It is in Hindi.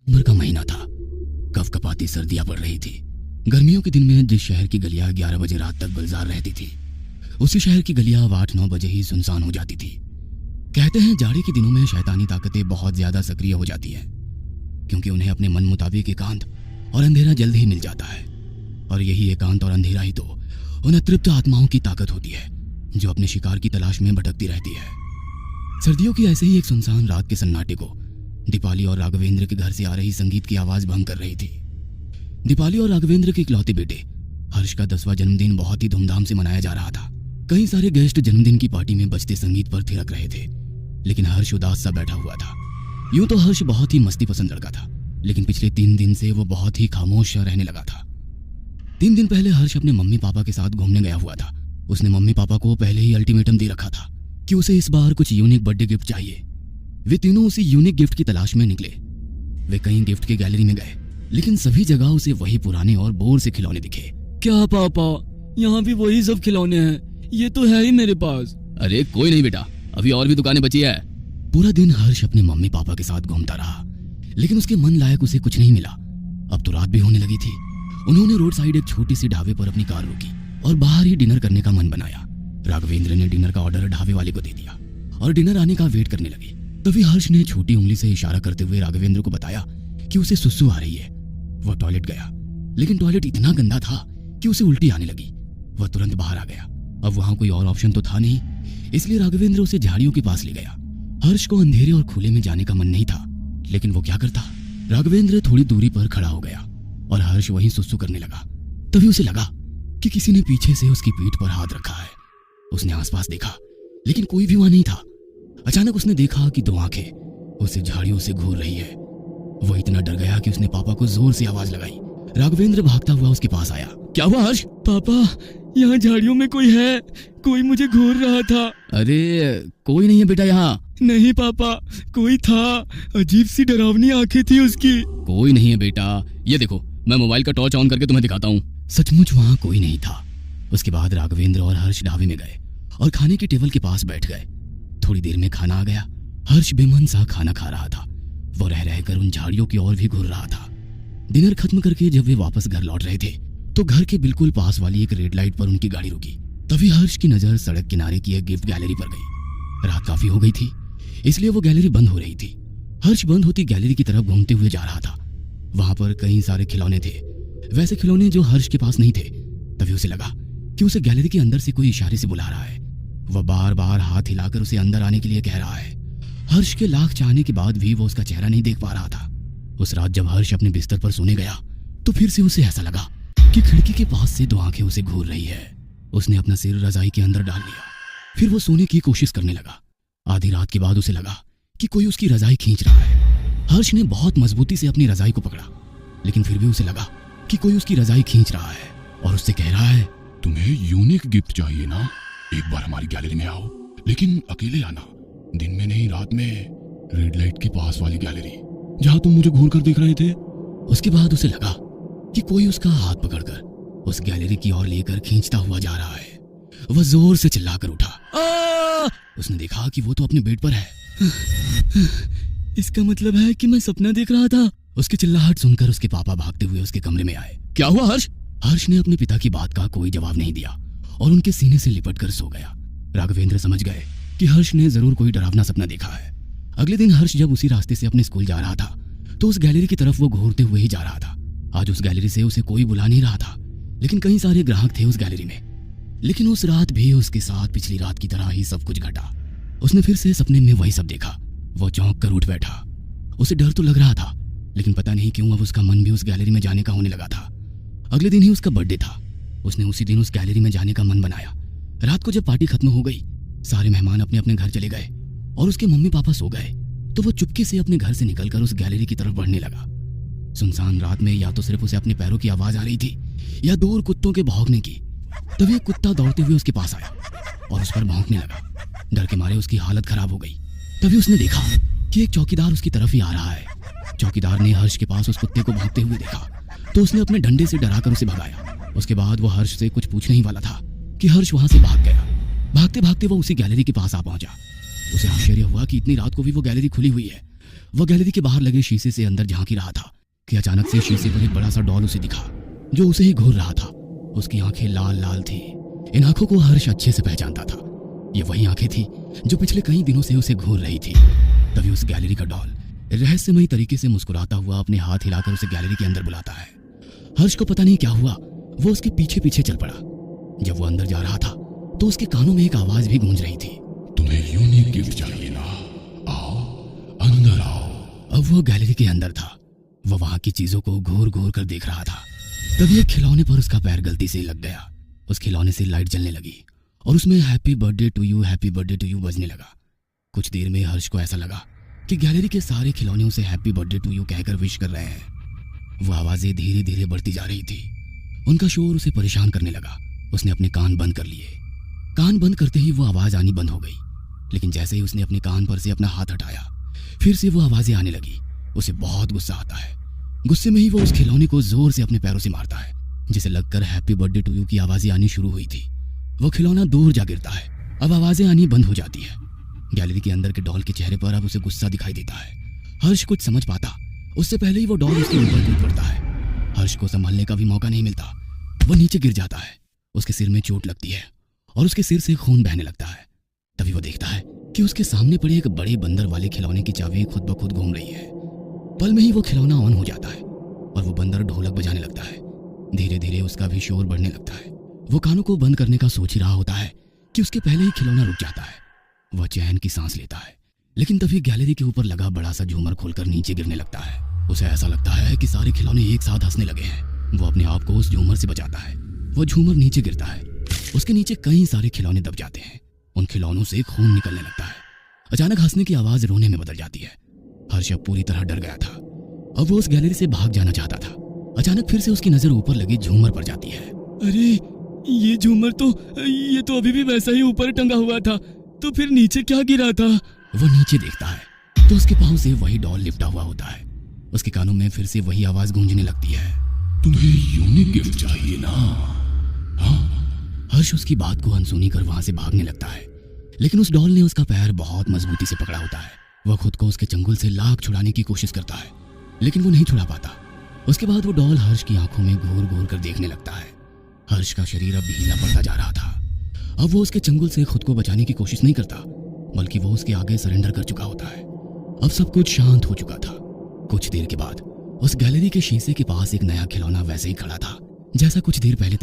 दिसंबर का महीना था। कपकपाती सर्दियां पड़ रही थी। गर्मियों के दिन में जिस शहर की गलियां 11 बजे रात तक गुलजार रहती थी, उसी शहर की गलियां अब 8-9 बजे ही सुनसान हो जाती थी। कहते हैं जाड़े के दिनों में शैतानी ताकतें बहुत ज्यादा सक्रिय हो जाती हैं, क्योंकि उन्हें अपने मन मुताबिक एकांत और अंधेरा जल्द ही मिल जाता है। और यही एकांत और अंधेरा ही तो उन अतृप्त आत्माओं की ताकत होती है, जो अपने शिकार की तलाश में भटकती रहती है। सर्दियों की ऐसे ही एक सुनसान रात के सन्नाटे को दीपाली और राघवेंद्र के घर से आ रही संगीत की आवाज भंग कर रही थी। दीपाली और राघवेंद्र के इकलौते बेटे हर्ष का 10वां जन्मदिन बहुत ही धूमधाम से मनाया जा रहा था। कई सारे गेस्ट जन्मदिन की पार्टी में बजते संगीत पर थिरक रहे थे, लेकिन हर्ष उदास सा बैठा हुआ था। यूं तो हर्ष बहुत ही मस्ती पसंद लड़का था, लेकिन पिछले 3 दिन से वो बहुत ही खामोश रहने लगा था। 3 दिन पहले हर्ष अपने मम्मी पापा के साथ घूमने गया हुआ था। उसने मम्मी पापा को पहले ही अल्टीमेटम दे रखा था कि उसे इस बार कुछ यूनिक बर्थडे गिफ्ट चाहिए। वे तीनों उसी यूनिक गिफ्ट की तलाश में निकले। वे कहीं गिफ्ट की गैलरी में गए, लेकिन सभी जगह उसे वही पुराने और बोर से खिलौने दिखे। क्या पापा, यहाँ भी वही सब खिलौने हैं? ये तो है ही मेरे पास। अरे कोई नहीं बेटा, अभी और भी दुकानें बची है। पूरा दिन हर्ष अपने मम्मी पापा के साथ घूमता रहा, लेकिन उसके मन लायक उसे कुछ नहीं मिला। अब तो रात भी होने लगी थी। उन्होंने रोड साइड एक छोटी सी ढाबे पर अपनी कार रोकी और बाहर ही डिनर करने का मन बनाया। राघवेंद्र ने डिनर का ऑर्डर ढाबे वाले को दे दिया और डिनर आने का वेट करने लगे। तभी हर्ष ने छोटी उंगली से इशारा करते हुए राघवेंद्र को बताया कि उसे सुसु आ रही है। वह टॉयलेट गया, लेकिन टॉयलेट इतना गंदा था कि उसे उल्टी आने लगी। वह तुरंत बाहर आ गया। अब वहां कोई और ऑप्शन तो था नहीं, इसलिए राघवेंद्र उसे झाड़ियों के पास ले गया। हर्ष को अंधेरे और खुले में जाने का मन नहीं था, लेकिन वो क्या करता। राघवेंद्र थोड़ी दूरी पर खड़ा हो गया और हर्ष वहीं सुसु करने लगा। तभी उसे लगा कि किसी ने पीछे से उसकी पीठ पर हाथ रखा है। उसने आसपास देखा, लेकिन कोई भी वहां नहीं था। अचानक उसने देखा कि 2 आंखें उसे झाड़ियों से घूर रही है। वो इतना डर गया कि उसने पापा को जोर से आवाज लगाई। राघवेंद्र भागता हुआ उसके पास आया। क्या हुआ हर्ष? पापा, यहाँ झाड़ियों में कोई है, कोई मुझे घूर रहा था। अरे कोई नहीं है बेटा यहाँ। नहीं पापा, कोई था, अजीब सी डरावनी आंखें थी उसकी। कोई नहीं है बेटा, ये देखो मैं मोबाइल का टॉर्च ऑन करके तुम्हें दिखाता हूँ। सचमुच वहाँ कोई नहीं था। उसके बाद राघवेंद्र और हर्ष ढाबे में गए और खाने की टेबल के पास बैठ गए। थोड़ी देर में खाना आ गया। हर्ष बेमन सा खाना खा रहा था। वो रह रहकर उन झाड़ियों की ओर भी घूर रहा था। डिनर खत्म करके जब वे वापस घर लौट रहे थे, तो घर के बिल्कुल पास वाली एक रेड लाइट पर उनकी गाड़ी रुकी। तभी हर्ष की नजर सड़क किनारे की एक गिफ्ट गैलरी पर गई। रात काफी हो गई थी, इसलिए वो गैलरी बंद हो रही थी। हर्ष बंद होती गैलरी की तरफ घूमते हुए जा रहा था। वहां पर कई सारे खिलौने थे, वैसे खिलौने जो हर्ष के पास नहीं थे। तभी उसे लगा कि उसे गैलरी के अंदर से कोई इशारे से बुला रहा है। वह बार बार हाथ हिलाकर उसे अंदर आने के लिए कह रहा है। हर्ष के लाख चाहने के बाद भी वो उसका चेहरा नहीं देख पा रहा था। उस रात जब हर्ष अपने बिस्तर पर सोने गया, तो फिर से उसे ऐसा लगा कि खिड़की के पास से 2 आंखें उसे घूर रही है। उसने अपना सिर रजाई के अंदर डाल लिया। फिर वो सोने की कोशिश करने लगा। आधी रात के बाद उसे लगा कि कोई उसकी रजाई खींच रहा है। हर्ष ने बहुत मजबूती से अपनी रजाई को पकड़ा, लेकिन फिर भी उसे लगा कि कोई उसकी रजाई खींच रहा है और उससे कह रहा है, तुम्हें यूनिक गिफ्ट चाहिए ना? एक बार हमारी गैलरी में आओ, लेकिन अकेले आना। दिन में नहीं, रात में। रेड लाइट के पास वाली गैलरी, जहाँ तुम मुझे घूर कर देख रहे थे। उसके बाद उसे लगा कि कोई उसका हाथ पकड़कर उस गैलरी की ओर लेकर खींचता हुआ जा रहा है। वह जोर से चिल्लाकर उठा। उसने देखा कि वो तो अपने बेड पर है। इसका मतलब है कि मैं सपना देख रहा था। उसकी चिल्लाहट सुनकर उसके पापा भागते हुए उसके कमरे में आए। क्या हुआ हर्ष? हर्ष ने अपने पिता की बात का कोई जवाब नहीं दिया और उनके सीने से लिपट कर सो गया। राघवेंद्र समझ गए कि हर्ष ने जरूर कोई डरावना सपना देखा है। अगले दिन हर्ष जब उसी रास्ते से अपने स्कूल जा रहा था, तो उस गैलरी की तरफ वो घूरते हुए ही जा रहा था। आज उस गैलरी से उसे कोई बुला नहीं रहा था, लेकिन कई सारे ग्राहक थे उस गैलरी में। लेकिन उस रात भी उसके साथ पिछली रात की तरह ही सब कुछ घटा। उसने फिर से सपने में वही सब देखा। वो चौंक कर उठ बैठा। उसे डर तो लग रहा था, लेकिन पता नहीं क्यों अब उसका मन भी उस गैलरी में जाने का होने लगा था। अगले दिन ही उसका बर्थडे था। उसने उसी दिन उस गैलरी में जाने का मन बनाया। रात को जब पार्टी खत्म हो गई, सारे मेहमान अपने अपने घर चले गए और उसके मम्मी पापा सो गए, तो वो चुपके से अपने घर से निकलकर उस गैलरी की तरफ बढ़ने लगा। सुनसान रात में या तो सिर्फ उसे अपने पैरों की आवाज आ रही थी या दूर कुत्तों के भौंकने की। तभी एक कुत्ता दौड़ते हुए उसके पास आया और उस पर भौंकने लगा। डर के मारे उसकी हालत खराब हो गई। तभी उसने देखा कि एक चौकीदार उसकी तरफ ही आ रहा है। चौकीदार ने हर्ष के पास उस कुत्ते को भौंकते हुए देखा, तो उसने अपने डंडे से डराकर उसे भगाया। उसके बाद वो हर्ष से कुछ पूछने ही वाला था कि हर्ष वहां से भाग गया। भागते भागते वो उसी गैलरी के पास आ पहुंचा। उसे आश्चर्य हुआ कि इतनी रात को भी वो गैलरी खुली हुई है। वह गैलरी के बाहर लगे शीशे से अंदर झांक ही रहा था कि अचानक से शीशे पर एक बड़ा सा डॉल उसे दिखा जो उसे ही घूर रहा था। उसकी आंखें लाल लाल थी। इन आंखों को हर्ष अच्छे से पहचानता था। ये वही आंखें थी जो पिछले कई दिनों से उसे घूर रही थी। तभी उस गैलरी का डॉल रहस्यमयी तरीके से मुस्कुराता हुआ अपने हाथ हिलाकर उसे गैलरी के अंदर बुलाता है। हर्ष को पता नहीं क्या हुआ, वो उसके पीछे पीछे चल पड़ा। जब वो अंदर जा रहा था तो उसके कानों में एक आवाज भी गूंज रही थी, तुम्हें यूनिक गिफ्ट चाहिए ना? आओ, अंदर आओ। अब वो गैलरी के अंदर था। वह वहां की चीजों को घूर घूर कर देख रहा था। तभी एक खिलौने पर उसका पैर गलती से लग गया। उस खिलौने से लाइट जलने लगी और उसमें हैप्पी बर्थडे टू यू बजने लगा। कुछ देर में हर्ष को ऐसा लगा कि गैलरी के सारे खिलौने उसे हैप्पी बर्थडे टू यू कहकर विश कर रहे हैं। वो आवाजें धीरे धीरे बढ़ती जा रही थी। उनका शोर उसे परेशान करने लगा। उसने अपने कान बंद कर लिए। कान बंद करते ही वो आवाज आनी बंद हो गई, लेकिन जैसे ही उसने अपने कान पर से अपना हाथ हटाया फिर से वो आवाजें आने लगी। उसे बहुत गुस्सा आता है। गुस्से में ही वो उस खिलौने को जोर से अपने पैरों से मारता है, जिसे लगकर हैप्पी बर्थडे टू यू की आवाजें आनी शुरू हुई थी। वो खिलौना दूर जा गिरता है। अब आवाजें आनी बंद हो जाती है। गैलरी के अंदर के डॉल के चेहरे पर अब उसे गुस्सा दिखाई देता है। हर्ष कुछ समझ पाता उससे पहले ही वो डॉल उसके ऊपर कूद पड़ता है। हर्ष को संभलने का भी मौका नहीं मिलता। वो नीचे गिर जाता है। उसके सिर में चोट लगती है और उसके सिर से खून बहने लगता है। तभी वो देखता है कि उसके सामने पड़े एक बड़े बंदर वाले खिलौने की चाबी खुद ब खुद घूम रही है। पल में ही वो खिलौना ऑन हो जाता है और वो बंदर ढोलक बजाने लगता है। धीरे धीरे उसका भी शोर बढ़ने लगता है। वो कानों को बंद करने का सोच ही रहा होता है कि उसके पहले ही खिलौना रुक जाता है। वह चैन की सांस लेता है, लेकिन तभी गैलरी के ऊपर लगा बड़ा सा झूमर खोलकर नीचे गिरने लगता है। उसे ऐसा लगता है कि सारे खिलौने एक साथ हंसने लगे हैं। वो अपने आप को उस झूमर से बचाता है। वो झूमर नीचे गिरता है। उसके नीचे कई सारे खिलौने दब जाते हैं। उन खिलौनों से खून निकलने लगता है। अचानक हंसने की आवाज रोने में बदल जाती है। हर्ष अब पूरी तरह डर गया था। अब वो उस गैलरी से भाग जाना चाहता था। अचानक फिर से उसकी नजर ऊपर लगी झूमर पर जाती है। अरे ये झूमर ये तो अभी भी वैसा ही ऊपर टंगा हुआ था, तो फिर नीचे क्या गिरा था? वो नीचे देखता है तो उसके पांव से वही डॉल लिपटा हुआ होता है। उसके कानों में फिर से वही आवाज गूंजने लगती है, तुम्हें यूनिक गिफ्ट चाहिए ना? हाँ? हर्ष उसकी बात को अनसुनी कर वहां से भागने लगता है, लेकिन उस डॉल ने उसका पैर बहुत मजबूती से पकड़ा होता है। वह खुद को उसके चंगुल से लाख छुड़ाने की कोशिश करता है, लेकिन वो नहीं छुड़ा पाता। उसके बाद वो डॉल हर्ष की आंखों में घूर घूर कर देखने लगता है। हर्ष का शरीर अब ढीला पड़ता जा रहा था। अब वो उसके चंगुल से खुद को बचाने की कोशिश नहीं करता, बल्कि वो उसके आगे सरेंडर कर चुका होता है। अब सब कुछ शांत हो चुका था। कुछ देर के बाद उस गैलरी के शीशे के पास एक नया खिलौना वैसे ही खड़ा था जैसा कुछ देर पहले